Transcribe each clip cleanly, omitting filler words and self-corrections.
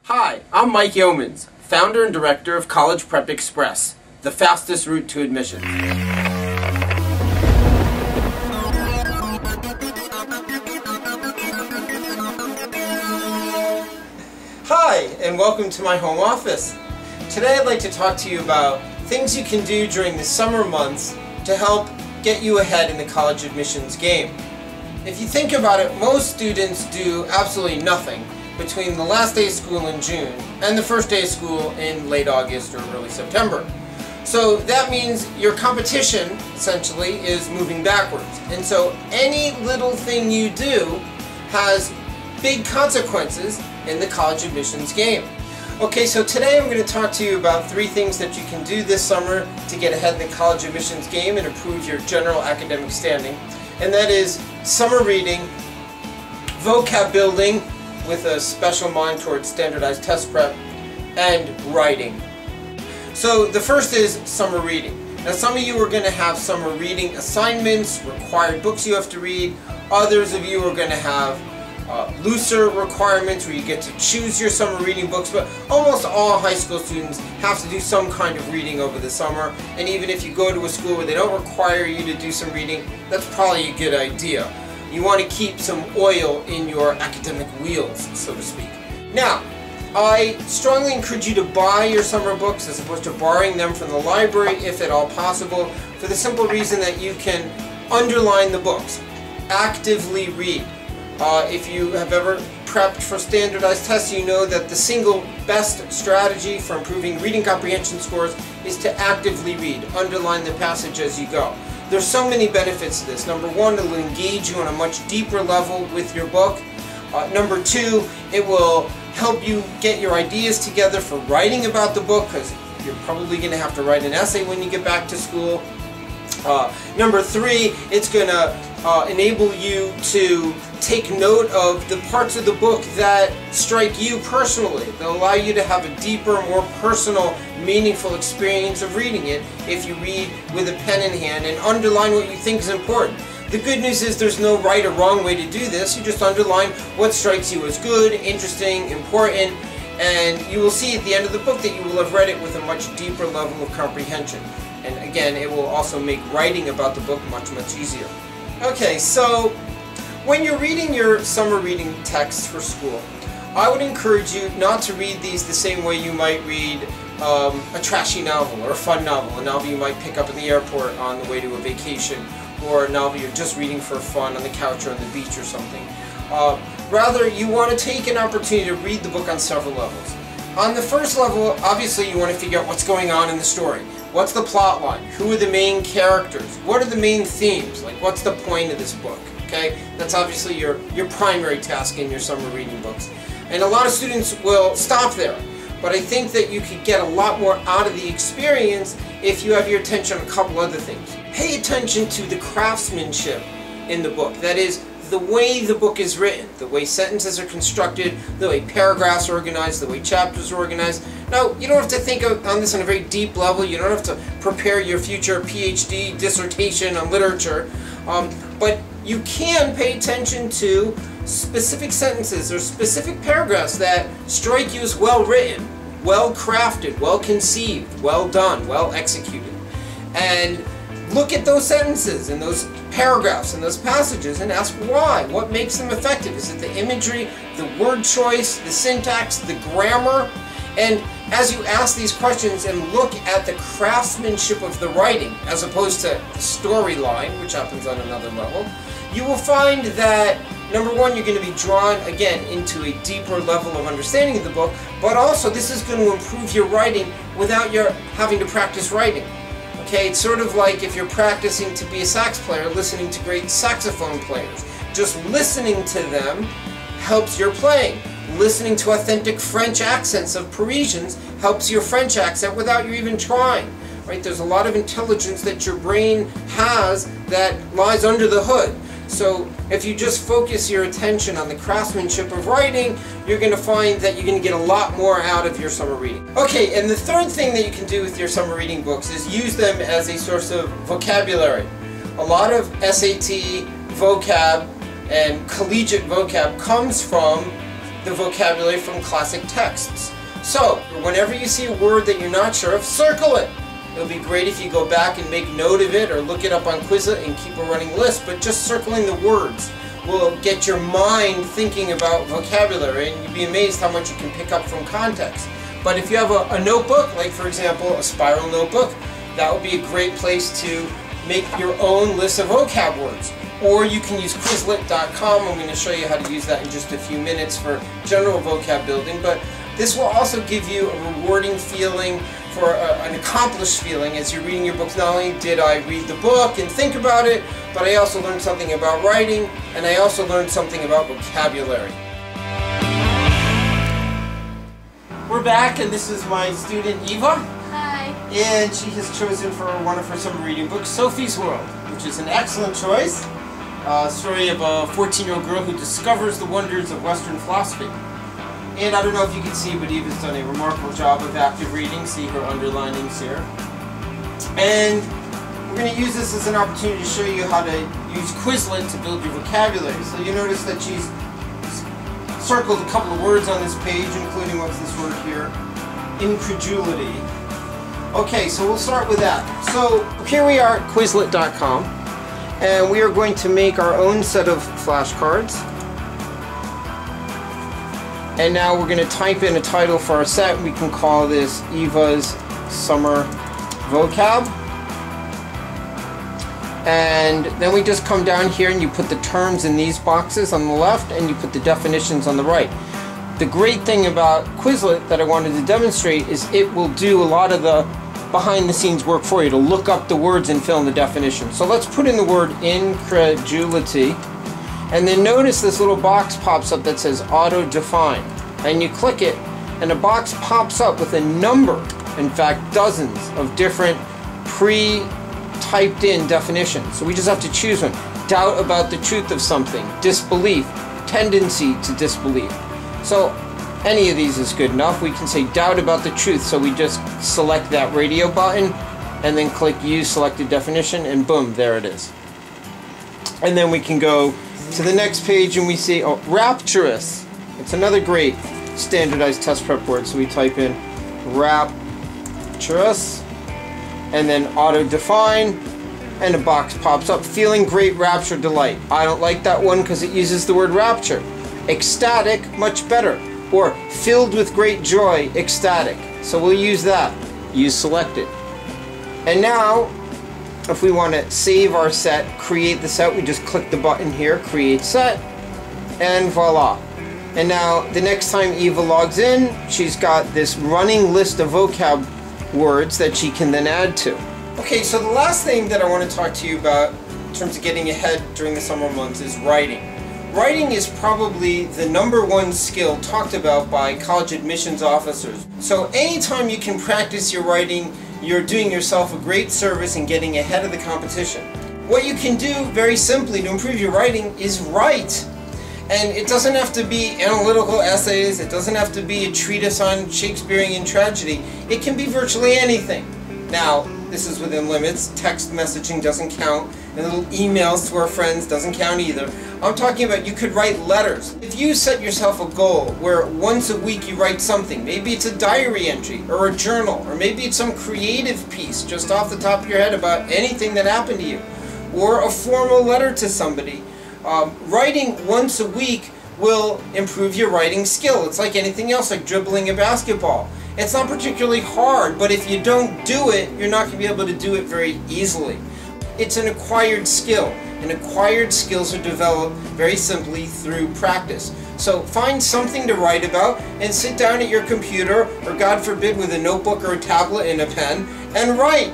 Hi, I'm Mike Yeomans, founder and director of College Prep Express, the fastest route to admission. Hi, and welcome to my home office. Today I'd like to talk to you about things you can do during the summer months to help get you ahead in the college admissions game. If you think about it, most students do absolutely nothing between the last day of school in June and the first day of school in late August or early September. So that means your competition, essentially, is moving backwards. And so any little thing you do has big consequences in the college admissions game. Okay, so today I'm going to talk to you about 3 things that you can do this summer to get ahead in the college admissions game and improve your general academic standing. And that is summer reading, vocab building, with a special mind towards standardized test prep, and writing. So the first is summer reading. Now some of you are going to have summer reading assignments, required books you have to read. Others of you are going to have looser requirements where you get to choose your summer reading books, but almost all high school students have to do some kind of reading over the summer. And even if you go to a school where they don't require you to do some reading, that's probably a good idea. You want to keep some oil in your academic wheels, so to speak. Now, I strongly encourage you to buy your summer books as opposed to borrowing them from the library if at all possible, for the simple reason that you can underline the books, actively read. If you have ever prepped for standardized tests, you know that the single best strategy for improving reading comprehension scores is to actively read, underline the passage as you go. There's so many benefits to this. Number 1, it will engage you on a much deeper level with your book. Number 2, it will help you get your ideas together for writing about the book, because you're probably going to have to write an essay when you get back to school. Number 3, it's going to enable you to take note of the parts of the book that strike you personally. They'll allow you to have a deeper, more personal, meaningful experience of reading it if you read with a pen in hand and underline what you think is important. The good news is there's no right or wrong way to do this. You just underline what strikes you as good, interesting, important, and you will see at the end of the book that you will have read it with a much deeper level of comprehension. And again, it will also make writing about the book much, much easier. Okay, so when you're reading your summer reading texts for school, I would encourage you not to read these the same way you might read a trashy novel or a fun novel, a novel you might pick up in the airport on the way to a vacation, or a novel you're just reading for fun on the couch or on the beach or something. Rather, you want to take an opportunity to read the book on several levels. On the first level, obviously you want to figure out what's going on in the story. What's the plot line? Who are the main characters? What are the main themes? Like, what's the point of this book? Okay, that's obviously your primary task in your summer reading books. And a lot of students will stop there. But I think that you could get a lot more out of the experience if you have your attention on a couple other things. Pay attention to the craftsmanship in the book. That is, the way the book is written, the way sentences are constructed, the way paragraphs are organized, the way chapters are organized. Now, you don't have to think on this on a very deep level. You don't have to prepare your future PhD dissertation on literature. But you can pay attention to specific sentences or specific paragraphs that strike you as well written, well crafted, well conceived, well done, well executed. And look at those sentences and those paragraphs and those passages and ask why. What makes them effective? Is it the imagery, the word choice, the syntax, the grammar? And as you ask these questions and look at the craftsmanship of the writing as opposed to the storyline, which happens on another level, you will find that, number 1, you're going to be drawn, again, into a deeper level of understanding of the book, but also this is going to improve your writing without your having to practice writing. Okay, it's sort of like if you're practicing to be a sax player, listening to great saxophone players. Just listening to them helps your playing. Listening to authentic French accents of Parisians helps your French accent without you even trying. Right? There's a lot of intelligence that your brain has that lies under the hood. So if you just focus your attention on the craftsmanship of writing, you're going to find that you're going to get a lot more out of your summer reading. Okay, and the third thing that you can do with your summer reading books is use them as a source of vocabulary. A lot of SAT, vocab, and collegiate vocab comes from the vocabulary from classic texts. So, whenever you see a word that you're not sure of, circle it. It'll be great if you go back and make note of it or look it up on Quizlet and keep a running list, but just circling the words will get your mind thinking about vocabulary, and you'll be amazed how much you can pick up from context. But if you have a notebook, like for example a spiral notebook, that would be a great place to make your own list of vocab words. Or you can use Quizlet.com. I'm going to show you how to use that in just a few minutes for general vocab building. But this will also give you a rewarding feeling, for an accomplished feeling as you're reading your books. Not only did I read the book and think about it, but I also learned something about writing, and I also learned something about vocabulary. We're back, and this is my student Eva. Hi. And she has chosen for one of her summer reading books, Sophie's World, which is an excellent choice. A story of a 14-year-old girl who discovers the wonders of Western philosophy. And I don't know if you can see, but Eva's done a remarkable job of active reading. See her underlinings here. And we're going to use this as an opportunity to show you how to use Quizlet to build your vocabulary. So you notice that she's circled a couple of words on this page, including what's this word here? Incredulity. Okay, so we'll start with that. So here we are at Quizlet.com, and we are going to make our own set of flashcards. And now we're going to type in a title for our set. We can call this Eva's Summer Vocab. And then we just come down here and you put the terms in these boxes on the left and you put the definitions on the right. The great thing about Quizlet that I wanted to demonstrate is it will do a lot of the behind the scenes work for you to look up the words and fill in the definition. So let's put in the word incredulity. And then notice this little box pops up that says auto-define. And you click it, and a box pops up with a number, in fact dozens, of different pre-typed in definitions. So we just have to choose one. Doubt about the truth of something, disbelief, tendency to disbelief. So any of these is good enough. We can say doubt about the truth, so we just select that radio button, and then click use selected definition, and boom, there it is. And then we can go to the next page and we see, oh, rapturous. It's another great standardized test prep word. So we type in rapturous and then auto-define, and a box pops up. Feeling great rapture delight. I don't like that one because it uses the word rapture. Ecstatic, much better. Or filled with great joy, ecstatic. So we'll use that. Use selected. And now if we want to save our set, create the set, we just click the button here, create set, and voila. And now the next time Eva logs in, she's got this running list of vocab words that she can then add to. Okay, so the last thing that I want to talk to you about in terms of getting ahead during the summer months is writing. Writing is probably the #1 skill talked about by college admissions officers. So anytime you can practice your writing, you're doing yourself a great service in getting ahead of the competition. What you can do very simply to improve your writing is write. And it doesn't have to be analytical essays, it doesn't have to be a treatise on Shakespearean tragedy. It can be virtually anything. Now, this is within limits. Text messaging doesn't count, and little emails to our friends doesn't count either. I'm talking about you could write letters. If you set yourself a goal where once a week you write something, maybe it's a diary entry or a journal, or maybe it's some creative piece just off the top of your head about anything that happened to you, or a formal letter to somebody, writing once a week will improve your writing skill. It's like anything else, like dribbling a basketball. It's not particularly hard, but if you don't do it, you're not going to be able to do it very easily. It's an acquired skill, and acquired skills are developed very simply through practice. So find something to write about and sit down at your computer, or God forbid with a notebook or a tablet and a pen, and write.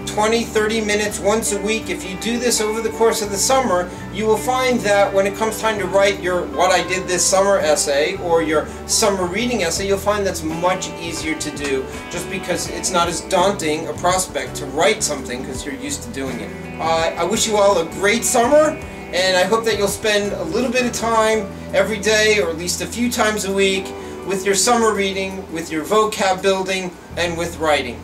20-30 minutes once a week. If you do this over the course of the summer, you will find that when it comes time to write your What I Did This Summer essay or your summer reading essay, you'll find that's much easier to do, just because it's not as daunting a prospect to write something because you're used to doing it. I wish you all a great summer, and I hope that you'll spend a little bit of time every day, or at least a few times a week, with your summer reading, with your vocab building, and with writing.